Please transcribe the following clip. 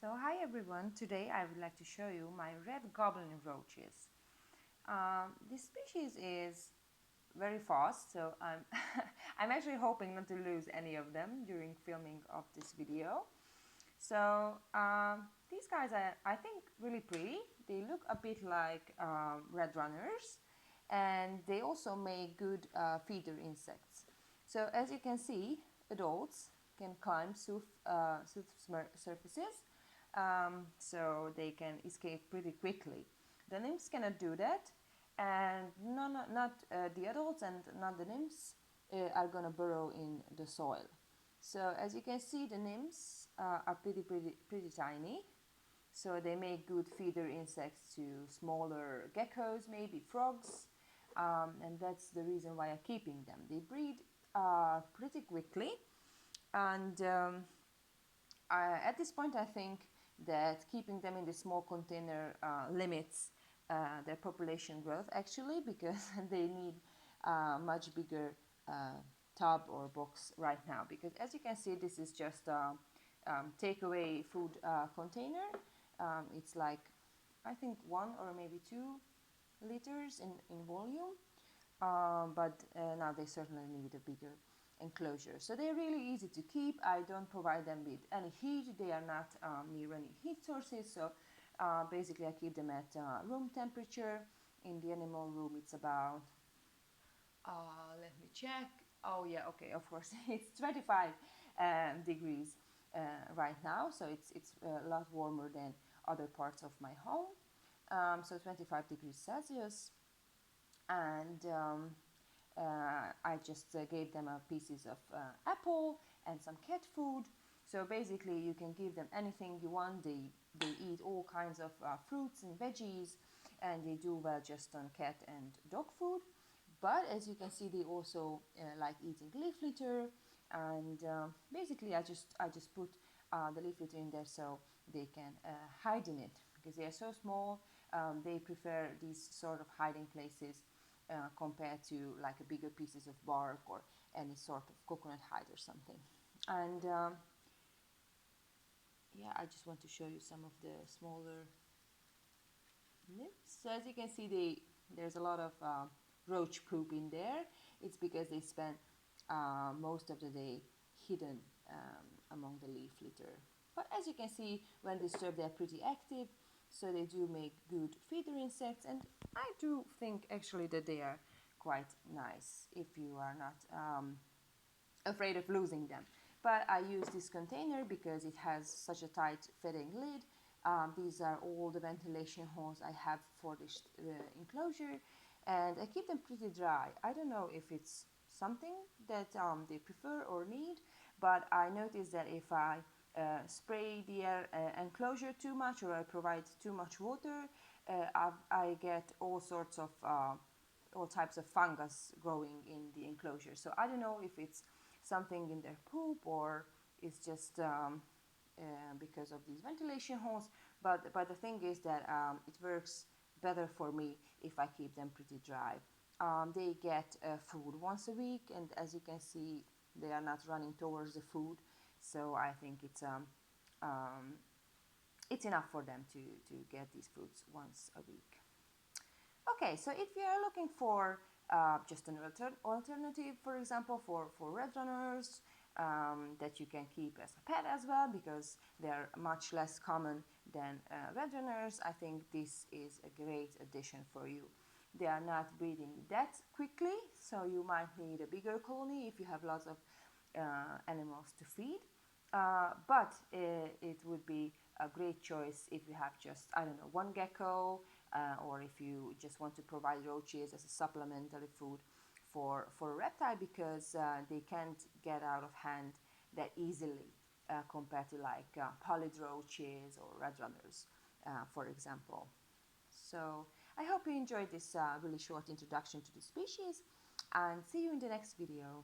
So hi everyone, today I would like to show you my red goblin roaches. This species is very fast, so I'm, I'm actually hoping not to lose any of them during filming of this video. So these guys are, I think, really pretty. They look a bit like red runners, and they also make good feeder insects. So as you can see, adults can climb smooth surfaces, so they can escape pretty quickly. The nymphs cannot do that, and not the adults and not the nymphs are gonna burrow in the soil. So as you can see, the nymphs are pretty tiny, so they make good feeder insects to smaller geckos, maybe frogs, and that's the reason why I'm keeping them. They breed pretty quickly, and at this point I think that keeping them in the small container limits their population growth, actually, because they need much bigger tub or box right now, because as you can see, this is just a takeaway food container. It's like, I think, 1 or maybe 2 liters in volume, but now they certainly need a bigger enclosure. So they're really easy to keep. I don't provide them with any heat. They are not near any heat sources, so basically I keep them at room temperature. In the animal room it's about, let me check. Oh yeah, okay, of course, it's 25 degrees right now, so it's a lot warmer than other parts of my home. So 25 degrees Celsius, and I just gave them pieces of apple and some cat food. So basically you can give them anything you want. They eat all kinds of fruits and veggies, and they do well just on cat and dog food. But as you can see, they also like eating leaf litter, and basically I just put the leaf litter in there so they can hide in it, because they are so small. They prefer these sort of hiding places compared to like a bigger pieces of bark or any sort of coconut hide or something. And yeah, I just want to show you some of the smaller nymphs. So as you can see, there's a lot of roach poop in there. It's because they spend most of the day hidden among the leaf litter. But as you can see, when disturbed, they're pretty active, so they do make good feeder insects, and I do think actually that they are quite nice if you are not afraid of losing them. But I use this container because it has such a tight fitting lid. These are all the ventilation holes I have for this enclosure, and I keep them pretty dry. I don't know if it's something that they prefer or need, but I notice that if I spray the enclosure too much, or I provide too much water, I get all types of fungus growing in the enclosure. So I don't know if it's something in their poop or it's just because of these ventilation holes, but the thing is that it works better for me if I keep them pretty dry. They get food once a week, and as you can see, they are not running towards the food, so I think it's enough for them to get these foods once a week. Okay, so if you are looking for just an alternative, for example, for red runners, that you can keep as a pet as well, because they are much less common than red runners, I think this is a great addition for you. They are not breeding that quickly, so you might need a bigger colony if you have lots of animals to feed. But it would be a great choice if you have just, I don't know, one gecko, or if you just want to provide roaches as a supplementary food for a reptile, because they can't get out of hand that easily compared to like pollid roaches or red runners, for example. So I hope you enjoyed this really short introduction to the species, and see you in the next video.